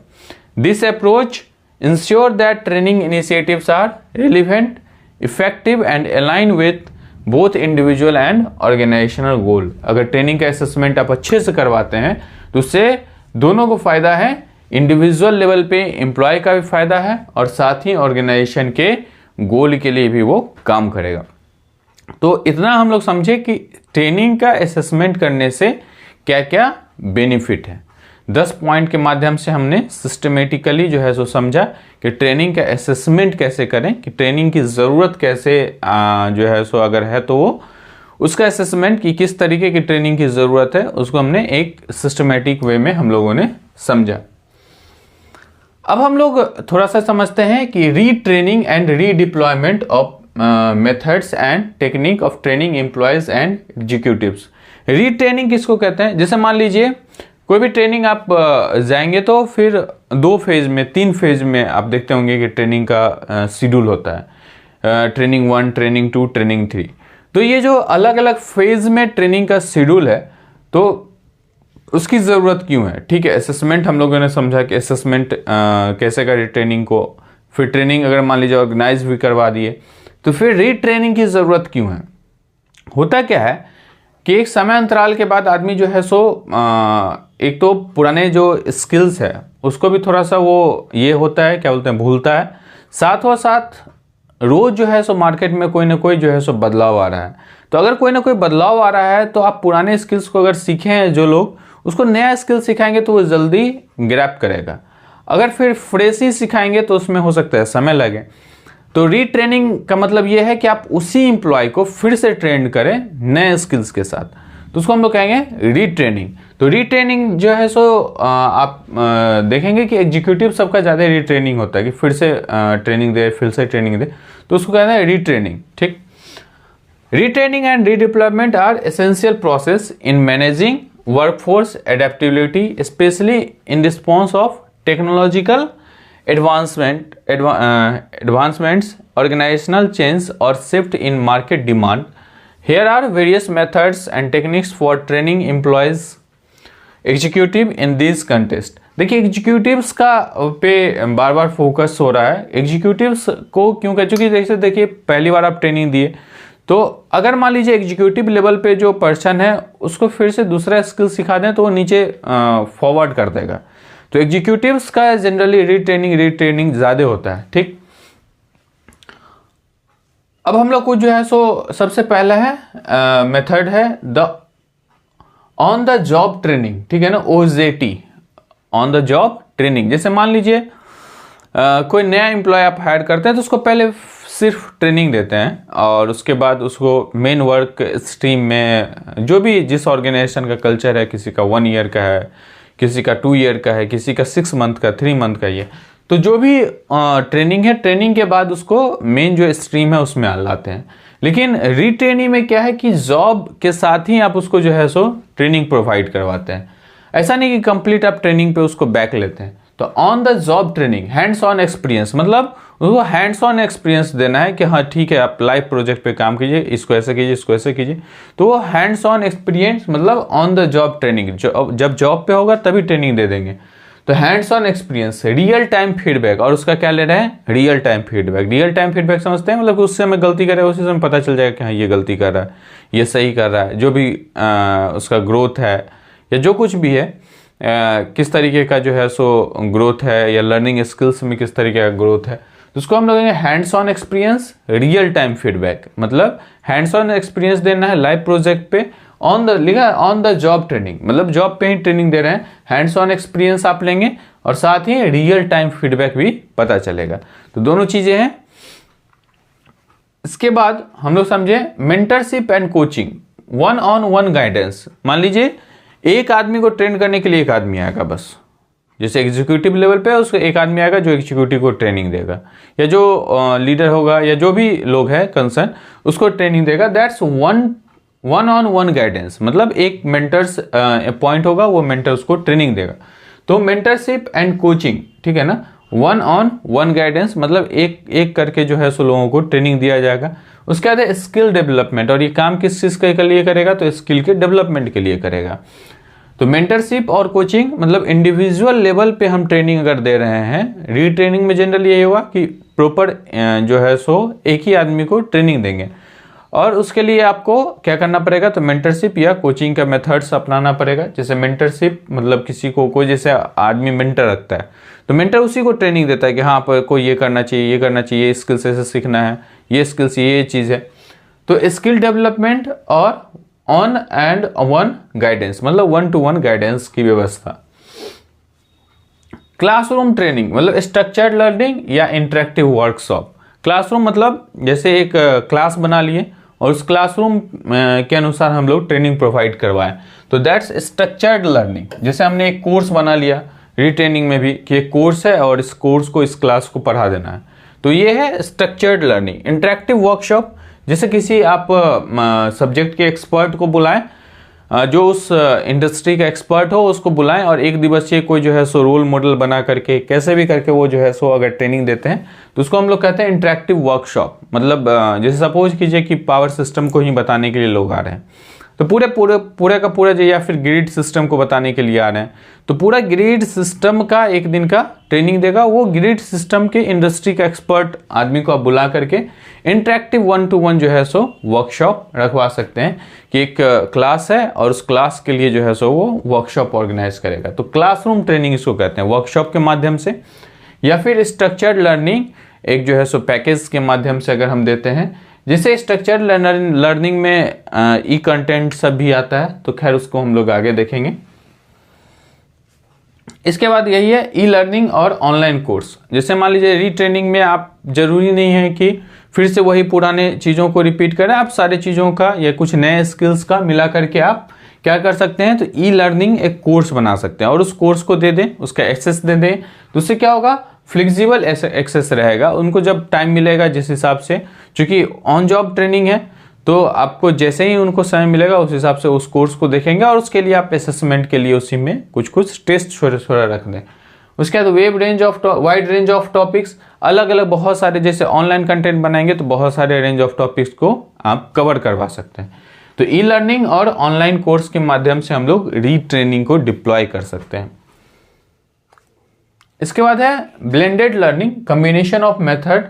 Speaker 1: This approach ensure that training initiatives are relevant, effective and align with both individual and organisational goal. अगर ट्रेनिंग का असेसमेंट आप अच्छे से करवाते हैं तो उससे दोनों को फायदा है, इंडिविजुअल लेवल पे एम्प्लॉय का भी फायदा है और साथ ही ऑर्गेनाइजेशन के गोल के लिए भी वो काम करेगा। तो इतना हम लोग समझे कि ट्रेनिंग का असेसमेंट करने से क्या क्या बेनिफिट है। 10 पॉइंट के माध्यम से हमने सिस्टमेटिकली जो है सो समझा कि ट्रेनिंग का असेसमेंट कैसे करें, कि ट्रेनिंग की ज़रूरत कैसे जो है सो अगर है तो वो उसका असेसमेंट की किस तरीके की ट्रेनिंग की ज़रूरत है उसको हमने एक सिस्टमेटिक वे में हम लोगों ने समझा। अब हम लोग थोड़ा सा समझते हैं कि retraining and redeployment of methods and technique of training employees and executives. Retraining किसको कहते हैं, जैसे मान लीजिए कोई भी ट्रेनिंग आप जाएंगे तो फिर 2 फेज में 3 फेज में आप देखते होंगे कि ट्रेनिंग का शेड्यूल होता है, ट्रेनिंग 1, ट्रेनिंग 2, ट्रेनिंग 3। तो ये जो अलग अलग फेज में ट्रेनिंग का शेड्यूल है तो उसकी ज़रूरत क्यों है, ठीक है। असेसमेंट हम लोगों ने समझा कि असेसमेंट कैसे करें ट्रेनिंग को, फिर ट्रेनिंग अगर मान लीजिए ऑर्गेनाइज भी करवा दिए तो फिर रीट्रेनिंग की ज़रूरत क्यों है। होता क्या है कि एक समय अंतराल के बाद आदमी जो है सो एक तो पुराने जो स्किल्स है उसको भी थोड़ा सा वो ये होता है क्या बोलते हैं भूलता है, साथ व साथ रोज़ जो है सो मार्केट में कोई ना कोई जो है सो बदलाव आ रहा है। तो अगर कोई ना कोई बदलाव आ रहा है तो आप पुराने स्किल्स को अगर सीखे हैं जो लोग, उसको नया स्किल सिखाएंगे तो वो जल्दी ग्रैब करेगा। अगर फिर फ्रेश ही सिखाएंगे तो उसमें हो सकता है समय लगे। तो रीट्रेनिंग का मतलब ये है कि आप उसी एम्प्लॉय को फिर से ट्रेन करें नए स्किल्स के साथ, तो उसको हम लोग कहेंगे रीट्रेनिंग। तो रीट्रेनिंग जो है सो आप देखेंगे कि एग्जीक्यूटिव सबका ज़्यादा रीट्रेनिंग होता है कि फिर से ट्रेनिंग दे, फिर से ट्रेनिंग दे, तो उसको कहते हैं रीट्रेनिंग, ठीक। Retraining and redeployment are essential process in managing workforce adaptability, specially in response of technological advancements, organizational change or shift in market demand. Here are various methods and techniques for training employees executive in these context. देखिए executives का पे बार बार focus हो रहा है। Executives को क्यों कह, चूँकि जैसे देखिए पहली बार आप ट्रेनिंग दिए तो अगर मान लीजिए एग्जीक्यूटिव लेवल पे जो पर्सन है उसको फिर से दूसरा स्किल सिखा दें तो वो नीचे फॉरवर्ड कर देगा। तो एग्जीक्यूटिव्स का जनरली रीट्रेनिंग ज़्यादा होता है, ठीक। अब हम लोग को जो है सो सबसे पहला है मेथड है the on the job training, ठीक है ना, OJT, on the job training. जैसे मान लीजिए कोई नया एम्प्लॉय आप हायर करते हैं तो उसको पहले सिर्फ ट्रेनिंग देते हैं और उसके बाद उसको मेन वर्क स्ट्रीम में जो भी जिस ऑर्गेनाइजेशन का कल्चर है, किसी का 1 ईयर का है, किसी का 2 ईयर का है, किसी का 6 मंथ का, 3 मंथ का, ये तो जो भी ट्रेनिंग है, ट्रेनिंग के बाद उसको मेन जो स्ट्रीम है उसमें लाते हैं। लेकिन रीट्रेनिंग में क्या है कि जॉब के साथ ही आप उसको जो है सो ट्रेनिंग प्रोवाइड करवाते हैं। ऐसा नहीं कि कंप्लीट आप ट्रेनिंग पे उसको बैक लेते हैं। तो on the job training, hands on experience, मतलब उसको हैंड्स ऑन एक्सपीरियंस देना है कि हाँ ठीक है आप लाइव प्रोजेक्ट पे काम कीजिए, इसको ऐसे कीजिए, इसको ऐसे कीजिए। तो वो हैंड्स ऑन एक्सपीरियंस मतलब ऑन द जॉब ट्रेनिंग, जब जॉब पे होगा तभी ट्रेनिंग दे देंगे। तो hands on experience, real time feedback, और उसका क्या ले रहे हैं, real time feedback. Real time feedback समझते हैं, मतलब उससे हमें गलती कर रहा है उसी समय पता चल जाएगा कि हाँ ये गलती कर रहा है, ये सही कर रहा है, जो भी उसका ग्रोथ है या जो कुछ भी है, किस तरीके का जो है सो ग्रोथ है, या लर्निंग स्किल्स में किस तरीके का ग्रोथ है, तो उसको हम लोग कहेंगे hands on experience, real time feedback. मतलब हैंड्स ऑन एक्सपीरियंस देना है लाइव प्रोजेक्ट पे ऑन द लिखा है ऑन द जॉब ट्रेनिंग, मतलब जॉब पे ही ट्रेनिंग दे रहे हैं, हैंड्स ऑन एक्सपीरियंस आप लेंगे और साथ ही रियल टाइम फीडबैक भी पता चलेगा। तो दोनों चीजें हैं। इसके बाद हम लोग समझे mentorship and coaching, one on one guidance. मान लीजिए एक आदमी को ट्रेन करने के लिए एक आदमी आएगा बस, जैसे एग्जीक्यूटिव लेवल पे उसको एक आदमी आएगा जो एग्जीक्यूटिव को ट्रेनिंग देगा, या जो लीडर होगा या जो भी लोग हैं कंसर्न उसको ट्रेनिंग देगा। That's one on one guidance, मतलब एक मेंटर्स पॉइंट होगा, वो मेंटर उसको ट्रेनिंग देगा। तो मेंटरशिप एंड कोचिंग, ठीक है ना, वन ऑन वन गाइडेंस मतलब एक एक करके जो है सो लोगों को ट्रेनिंग दिया जाएगा। उसके बाद स्किल डेवलपमेंट, और ये काम किस चीज के लिए करेगा, तो स्किल के डेवलपमेंट के लिए करेगा। तो मेंटरशिप और कोचिंग मतलब इंडिविजुअल लेवल पे हम ट्रेनिंग अगर दे रहे हैं, रीट्रेनिंग में जनरली ये होगा कि प्रॉपर जो है सो एक ही आदमी को ट्रेनिंग देंगे, और उसके लिए आपको क्या करना पड़ेगा, तो मेंटरशिप या कोचिंग का मेथड्स अपनाना पड़ेगा। जैसे मेंटरशिप मतलब किसी को कोई जैसे आदमी मेंटर रखता है, तो मेंटर उसी को ट्रेनिंग देता है कि हाँ पर कोई ये करना चाहिए, ये करना चाहिए, स्किल्स ऐसे सीखना है, ये स्किल्स ये चीज़ है। तो स्किल डेवलपमेंट और ऑन एंड वन गाइडेंस मतलब वन टू वन गाइडेंस की व्यवस्था। क्लासरूम ट्रेनिंग मतलब स्ट्रक्चर्ड लर्निंग या इंटरेक्टिव वर्कशॉप। क्लासरूम मतलब जैसे एक क्लास बना लिए और उस क्लासरूम के अनुसार हम लोग ट्रेनिंग प्रोवाइड करवाएं, तो दैट्स स्ट्रक्चर्ड लर्निंग। जैसे हमने एक कोर्स बना लिया रीट्रेनिंग में भी कि एक कोर्स है और इस कोर्स को इस क्लास को पढ़ा देना है, तो ये है स्ट्रक्चर्ड लर्निंग। इंटरेक्टिव वर्कशॉप जैसे किसी आप सब्जेक्ट के एक्सपर्ट को बुलाएं, जो उस इंडस्ट्री का एक्सपर्ट हो उसको बुलाएं और एक दिवसीय कोई जो है सो रोल मॉडल बना करके कैसे भी करके वो जो है सो अगर ट्रेनिंग देते हैं तो उसको हम लोग कहते हैं इंटरेक्टिव वर्कशॉप। मतलब जैसे सपोज कीजिए कि पावर सिस्टम को ही बताने के लिए लोग आ रहे हैं, तो पूरे का पूरा जो या फिर ग्रिड सिस्टम को बताने के लिए आ रहे हैं, तो पूरा ग्रिड सिस्टम का एक दिन का ट्रेनिंग देगा। वो ग्रिड सिस्टम के इंडस्ट्री का एक्सपर्ट आदमी को आप बुला करके इंटरेक्टिव वन टू वन जो है सो वर्कशॉप रखवा सकते हैं कि एक क्लास है और उस क्लास के लिए जो है सो वो वर्कशॉप ऑर्गेनाइज करेगा। तो क्लासरूम ट्रेनिंग इसको कहते हैं, वर्कशॉप के माध्यम से या फिर स्ट्रक्चर्ड लर्निंग एक जो है सो पैकेज के माध्यम से अगर हम देते हैं। जैसे स्ट्रक्चर्ड लर्निंग में ई कंटेंट सब भी आता है, तो खैर उसको हम लोग आगे देखेंगे। इसके बाद यही है ई लर्निंग और ऑनलाइन कोर्स। जैसे मान लीजिए रीट्रेनिंग में आप जरूरी नहीं है कि फिर से वही पुराने चीज़ों को रिपीट करें, आप सारी चीज़ों का या कुछ नए स्किल्स का मिला करके आप क्या कर सकते हैं, तो ई लर्निंग एक कोर्स बना सकते हैं और उस कोर्स को दे दें, उसका एक्सेस दे दें। तो उससे क्या होगा, फ्लेक्सिबल एक्सेस रहेगा, उनको जब टाइम मिलेगा जिस हिसाब से, क्योंकि ऑन जॉब ट्रेनिंग है तो आपको जैसे ही उनको समय मिलेगा उस हिसाब से उस कोर्स को देखेंगे और उसके लिए आप असेसमेंट के लिए उसी में कुछ टेस्ट छोटा रख दें। उसके बाद वाइड रेंज ऑफ टॉपिक्स, अलग अलग बहुत सारे, जैसे ऑनलाइन कंटेंट बनाएंगे तो बहुत सारे रेंज ऑफ टॉपिक्स को आप कवर करवा सकते हैं। तो ई लर्निंग और ऑनलाइन कोर्स के माध्यम से हम लोग रीट्रेनिंग को डिप्लॉय कर सकते हैं। इसके बाद है blended learning, combination of method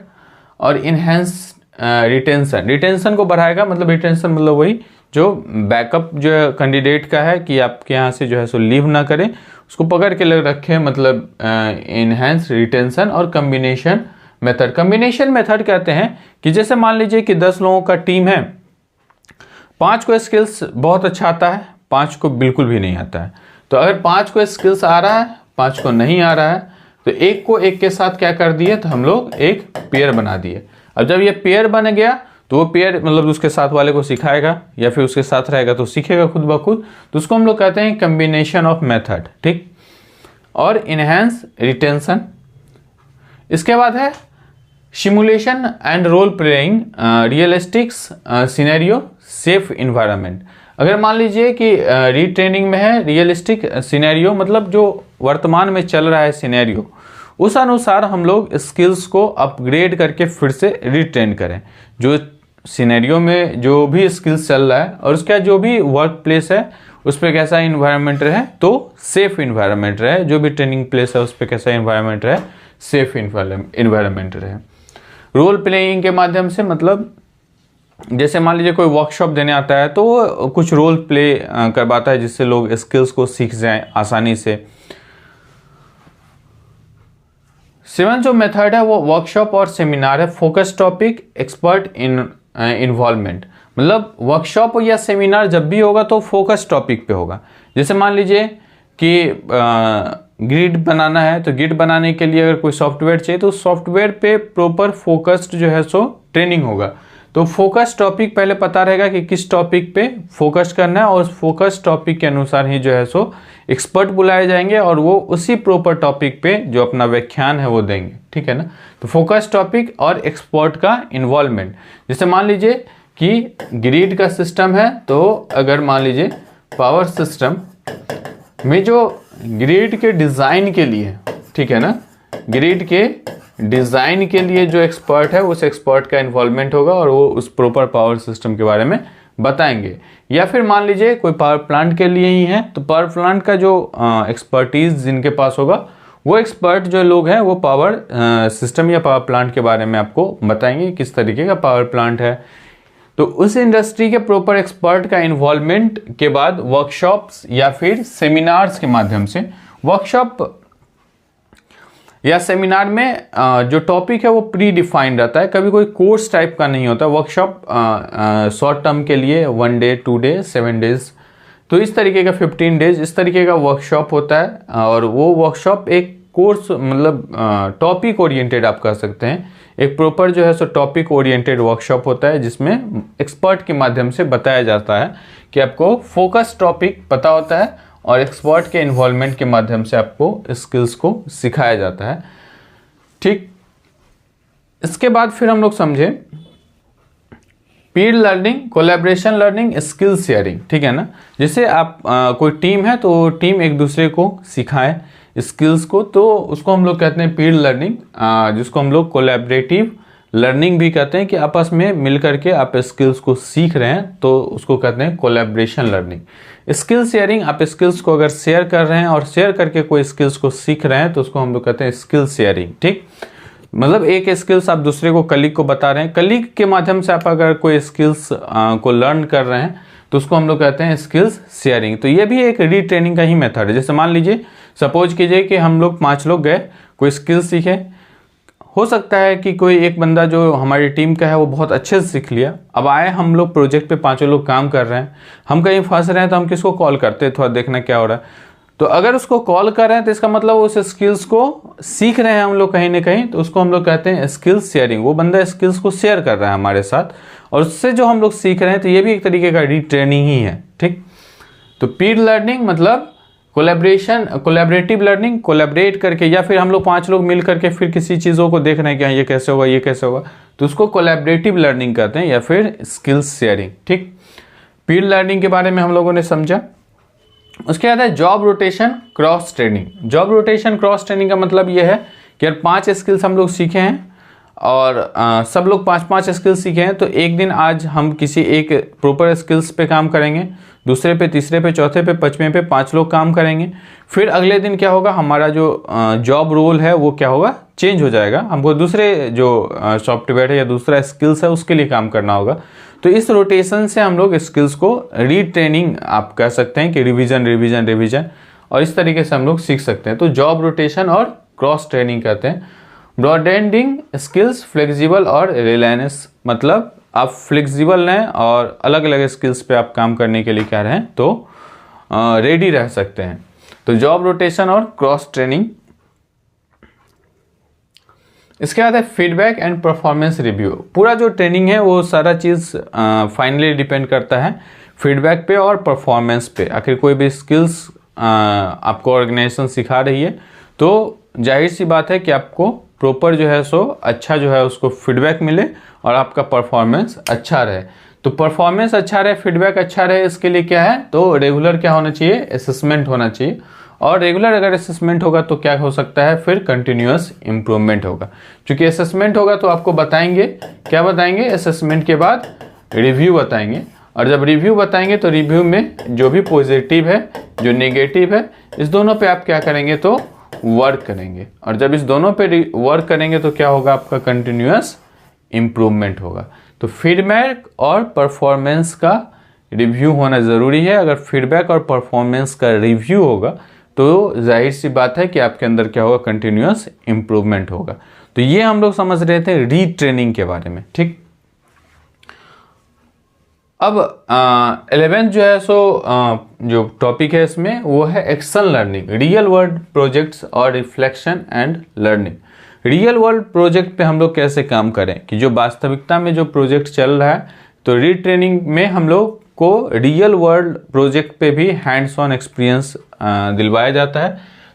Speaker 1: और इनहेंस रिटेंशन को बढ़ाएगा। मतलब रिटेंशन मतलब वही जो बैकअप जो कैंडिडेट का है कि आपके यहाँ से जो है सो लीव ना करें, उसको पकड़ के रखें, मतलब इनहेंस रिटेंशन और कम्बिनेशन मेथड। कम्बिनेशन मेथड कहते हैं कि जैसे मान लीजिए कि 10 लोगों का टीम है, 5 को स्किल्स बहुत अच्छा आता है, 5 को बिल्कुल भी नहीं आता है। तो अगर 5 को स्किल्स आ रहा है, 5 को नहीं आ रहा है, तो एक को एक के साथ क्या कर दिए, तो हम लोग एक पेयर बना दिए। अब जब ये पेयर बन गया तो वो पेयर मतलब उसके साथ वाले को सिखाएगा या फिर उसके साथ रहेगा तो सीखेगा खुद ब खुद, तो उसको हम लोग कहते हैं कम्बिनेशन ऑफ मेथड, ठीक। और इनहेंस रिटेंशन। इसके बाद है simulation and role playing, realistic scenario, safe environment. अगर मान लीजिए कि रीट्रेनिंग में है रियलिस्टिक सिनेरियो, मतलब जो वर्तमान में चल रहा है सिनेरियो, उस अनुसार हम लोग स्किल्स को अपग्रेड करके फिर से रीट्रेन करें। जो सिनेरियो में जो भी स्किल्स चल रहा है और उसका जो भी वर्क प्लेस है उस पर कैसा इन्वायरमेंट रहे, तो सेफ इन्वायरमेंट रहे। जो भी ट्रेनिंग प्लेस है उस पर कैसा इन्वायरमेंट रहे, सेफ इन्वायरमेंट रहे। रोल प्लेइंग के माध्यम से मतलब जैसे मान लीजिए कोई वर्कशॉप देने आता है तो वो कुछ रोल प्ले करवाता है जिससे लोग स्किल्स को सीख जाएं आसानी से। 7 जो मेथड है वो वर्कशॉप और सेमिनार है। Focus topic, expert in involvement, मतलब वर्कशॉप या सेमिनार जब भी होगा तो फोकस टॉपिक पे होगा। जैसे मान लीजिए कि ग्रिड बनाना है, तो ग्रिड बनाने के लिए अगर कोई सॉफ्टवेयर चाहिए तो सॉफ्टवेयर पे प्रॉपर फोकस्ड जो है सो ट्रेनिंग होगा। तो फोकस टॉपिक पहले पता रहेगा कि किस टॉपिक पे फोकस करना है, और उस फोकस टॉपिक के अनुसार ही जो है सो एक्सपर्ट बुलाए जाएंगे और वो उसी प्रॉपर टॉपिक पे जो अपना व्याख्यान है वो देंगे, ठीक है ना। तो फोकस टॉपिक और एक्सपर्ट का इन्वॉल्वमेंट, जैसे मान लीजिए कि ग्रिड का सिस्टम है, तो अगर मान लीजिए पावर सिस्टम में जो ग्रिड के डिज़ाइन के लिए, ठीक है ना, ग्रिड के डिज़ाइन के लिए जो एक्सपर्ट है उस एक्सपर्ट का इन्वॉल्वमेंट होगा और वो उस प्रॉपर पावर सिस्टम के बारे में बताएंगे। या फिर मान लीजिए कोई पावर प्लांट के लिए ही है, तो पावर प्लांट का जो एक्सपर्टीज जिनके पास होगा वो एक्सपर्ट जो लोग हैं वो पावर सिस्टम या पावर प्लांट के बारे में आपको बताएंगे किस तरीके का पावर प्लांट है। तो उस इंडस्ट्री के प्रॉपर एक्सपर्ट का इन्वॉल्वमेंट के बाद वर्कशॉप्स या फिर सेमिनार्स के माध्यम से, वर्कशॉप या सेमिनार में जो टॉपिक है वो प्री डिफाइंड रहता है, कभी कोई कोर्स टाइप का नहीं होता। वर्कशॉप शॉर्ट टर्म के लिए 1 डे 2 डे 7 डेज, तो इस तरीके का 15 डेज इस तरीके का वर्कशॉप होता है। और वो वर्कशॉप एक कोर्स मतलब टॉपिक ओरिएंटेड आप कह सकते हैं, एक प्रॉपर जो है सो टॉपिक ओरिएंटेड वर्कशॉप होता है जिसमें एक्सपर्ट के माध्यम से बताया जाता है कि आपको फोकस टॉपिक पता होता है और एक्सपर्ट के इन्वॉल्वमेंट के माध्यम से आपको स्किल्स को सिखाया जाता है, ठीक। इसके बाद फिर हम लोग समझे peer learning, collaboration learning, skill sharing, ठीक है ना। जैसे आप कोई टीम है तो टीम एक दूसरे को सिखाए स्किल्स को, तो उसको हम लोग कहते हैं पीयर लर्निंग, जिसको हम लोग कोलैबोरेटिव लर्निंग भी कहते हैं कि आपस में मिल करके आप स्किल्स को सीख रहे हैं, तो उसको कहते हैं कोलैबोरेशन लर्निंग। स्किल शेयरिंग, आप स्किल्स को अगर शेयर कर रहे हैं और शेयर करके कोई स्किल्स को सीख रहे हैं तो उसको हम लोग कहते हैं स्किल शेयरिंग, ठीक। मतलब एक स्किल्स आप दूसरे को, कलीग को बता रहे हैं, कलीग के माध्यम से आप अगर कोई स्किल्स को लर्न कर रहे हैं तो उसको हम लोग कहते हैं स्किल्स शेयरिंग। तो ये भी एक रीट्रेनिंग का ही मेथड है। जैसे मान लीजिए सपोज कीजिए कि हम लोग 5 लोग गए, कोई स्किल सीखे, हो सकता है कि कोई एक बंदा जो हमारी टीम का है वो बहुत अच्छे से सीख लिया, अब आए हम लोग प्रोजेक्ट पे 5 लोग काम कर रहे हैं, हम कहीं फंस रहे हैं तो हम किसको कॉल करते हैं थोड़ा देखना क्या हो रहा है। तो अगर उसको कॉल कर रहे हैं तो इसका मतलब उस स्किल्स को सीख रहे हैं हम लोग कहीं ना कहीं, तो उसको हम लोग कहते हैं स्किल्स शेयरिंग। वो बंदा स्किल्स को शेयर कर रहा है हमारे साथ और उससे जो हम लोग सीख रहे हैं, तो ये भी एक तरीके का रीट्रेनिंग ही है, ठीक। तो पीयर लर्निंग मतलब कोलैबोरेशन, कोलैबोरेटिव लर्निंग, कोलैबोरेट करके, या फिर हम लोग 5 लोग मिल करके फिर किसी चीज़ों को देख रहे हैं कि ये कैसे होगा ये कैसे होगा, तो उसको कोलैबोरेटिव लर्निंग कहते हैं या फिर स्किल्स शेयरिंग, ठीक। पीयर लर्निंग के बारे में हम लोगों ने समझा। उसके बाद है job rotation cross training. Job rotation cross training का मतलब ये है कि यार 5 स्किल्स हम लोग सीखे हैं और सब लोग 5-5 स्किल्स सीखे हैं, तो एक दिन आज हम किसी एक प्रॉपर स्किल्स पे काम करेंगे, दूसरे पे, तीसरे पे, चौथे पे, 5वें पे 5 लोग काम करेंगे। फिर अगले दिन क्या होगा, हमारा जो जॉब रोल है वो क्या होगा, चेंज हो जाएगा, हमको दूसरे जो सॉफ्टवेयर है या दूसरा स्किल्स है उसके लिए काम करना होगा। तो इस रोटेशन से हम लोग स्किल्स को रीट्रेनिंग आप कह सकते हैं कि रिवीजन रिवीजन रिवीजन, और इस तरीके से हम लोग सीख सकते हैं। तो जॉब रोटेशन और क्रॉस ट्रेनिंग कहते हैं। ब्रॉडेंडिंग स्किल्स, फ्लेक्सिबल और रिलायंस, मतलब आप फ्लेक्सिबल हैं और अलग अलग स्किल्स पे आप काम करने के लिए क्या रहें तो रेडी रह सकते हैं। तो जॉब रोटेशन और क्रॉस ट्रेनिंग। इसके बाद है फीडबैक एंड परफॉर्मेंस रिव्यू। पूरा जो ट्रेनिंग है वो सारा चीज़ फाइनली डिपेंड करता है फीडबैक पे और परफॉर्मेंस पे। आखिर कोई भी स्किल्स आपको ऑर्गेनाइजेशन सिखा रही है तो जाहिर सी बात है कि आपको प्रॉपर जो है सो अच्छा जो है उसको फीडबैक मिले और आपका परफॉर्मेंस अच्छा रहे। तो परफॉर्मेंस अच्छा रहे, फीडबैक अच्छा रहे, इसके लिए क्या है तो रेगुलर क्या होना चाहिए, असेसमेंट होना चाहिए। और रेगुलर अगर असेसमेंट होगा तो क्या हो सकता है, फिर कंटिन्यूअस इम्प्रूवमेंट होगा। क्योंकि असेसमेंट होगा तो आपको बताएंगे, क्या बताएंगे, असेसमेंट के बाद रिव्यू बताएंगे, और जब रिव्यू बताएंगे तो रिव्यू में जो भी पॉजिटिव है जो नेगेटिव है इस दोनों पे आप क्या करेंगे तो वर्क करेंगे। और जब इस दोनों पे वर्क करेंगे तो क्या होगा, आपका कंटिन्यूअस इम्प्रूवमेंट होगा। तो फीडबैक और परफॉर्मेंस का रिव्यू होना ज़रूरी है। अगर फीडबैक और परफॉर्मेंस का रिव्यू होगा तो जाहिर सी बात है कि आपके अंदर क्या होगा, कंटिन्यूअस इम्प्रूवमेंट होगा। तो ये हम लोग समझ रहे थे रीट्रेनिंग के बारे में, ठीक। अब 11th जो है सो जो टॉपिक है इसमें वो है action learning, real world projects और reflection and learning. Real world project पे हम लोग कैसे काम करें कि जो वास्तविकता में जो प्रोजेक्ट चल रहा है, तो रीट्रेनिंग में हम लोग को रियल वर्ल्ड प्रोजेक्ट पे भी हैंड्स ऑन एक्सपीरियंस दिलवाया जाता है,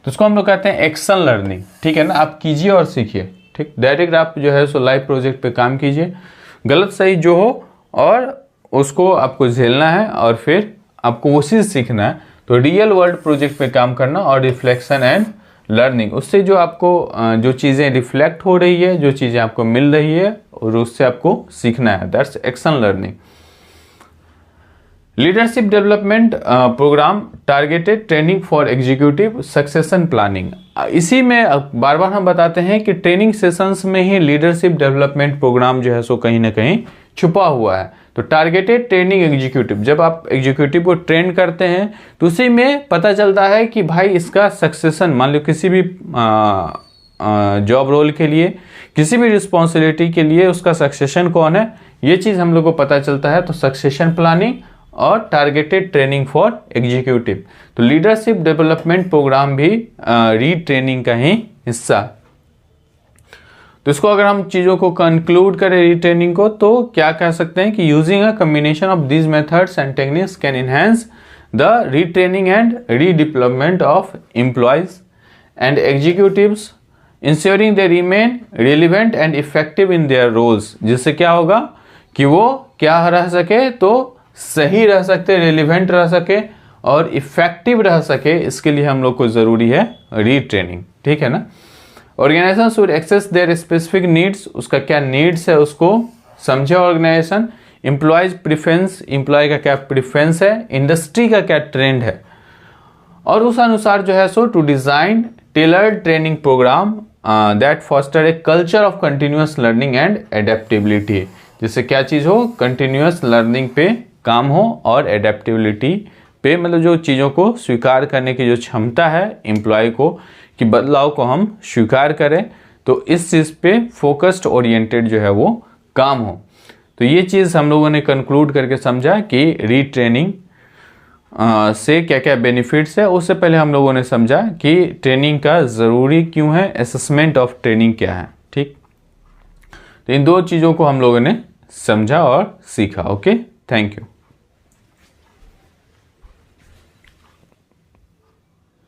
Speaker 1: तो उसको हम लोग कहते हैं एक्शन लर्निंग। ठीक है ना, आप कीजिए और सीखिए। ठीक, डायरेक्ट आप जो है सो लाइव प्रोजेक्ट पे काम कीजिए, गलत सही जो हो और उसको आपको झेलना है और फिर आपको वो चीज़ सीखना है। तो रियल वर्ल्ड प्रोजेक्ट पे काम करना और रिफ्लेक्शन एंड लर्निंग, उससे जो आपको जो चीज़ें रिफ्लेक्ट हो रही है, जो चीज़ें आपको मिल रही है और उससे आपको सीखना है, that's action learning. Leadership development program targeted training for executive succession planning. इसी में बार बार हम बताते हैं कि ट्रेनिंग सेशंस में ही लीडरशिप डेवलपमेंट प्रोग्राम जो है सो कहीं ना कहीं छुपा हुआ है। तो टारगेटेड ट्रेनिंग एग्जीक्यूटिव, जब आप एग्जीक्यूटिव को ट्रेन करते हैं तो उसी में पता चलता है कि भाई इसका सक्सेशन, मान लो किसी भी जॉब रोल के लिए, किसी भी रिस्पॉन्सिबिलिटी के लिए उसका सक्सेशन कौन है, ये चीज़ हम लोग को पता चलता है। तो सक्सेशन प्लानिंग और टारगेटेड ट्रेनिंग फॉर एग्जीक्यूटिव, तो लीडरशिप डेवलपमेंट प्रोग्राम भी रीट्रेनिंग का ही हिस्सा। तो इसको अगर हम चीज़ों को कंक्लूड करें रीट्रेनिंग को, तो क्या कह सकते हैं कि using a combination of these methods and techniques can enhance the retraining and redeployment of employees and executives, ensuring they remain relevant and effective in their roles. जिससे क्या होगा कि वो क्या रह सके, तो सही रह सकते, रिलेवेंट रह सके और इफेक्टिव रह सके। इसके लिए हम लोग को ज़रूरी है रीट्रेनिंग। ठीक है ना। Organization should assess their specific needs, उसका क्या नीड्स है उसको समझे ऑर्गेनाइजेशन। एम्प्लॉयज प्रेफरेंस, एम्प्लॉय का क्या प्रेफरेंस है, इंडस्ट्री का क्या ट्रेंड है, और उस अनुसार जो है so to design tailored training programme that foster a culture of continuous learning and adaptability. जिससे क्या चीज़ हो, कंटिन्यूअस लर्निंग पे काम हो और एडेप्टेबिलिटी पे, मतलब जो चीज़ों को स्वीकार करने की जो क्षमता है एम्प्लॉय को, कि बदलाव को हम स्वीकार करें, तो इस चीज़ पे फोकस्ड ओरिएंटेड जो है वो काम हो। तो ये चीज़ हम लोगों ने कंक्लूड करके समझा कि रीट्रेनिंग से क्या क्या बेनिफिट्स है। उससे पहले हम लोगों ने समझा कि ट्रेनिंग का ज़रूरी क्यों है, असेसमेंट ऑफ ट्रेनिंग क्या है। ठीक, तो इन दो चीज़ों को हम लोगों ने समझा और सीखा। Okay, thank you.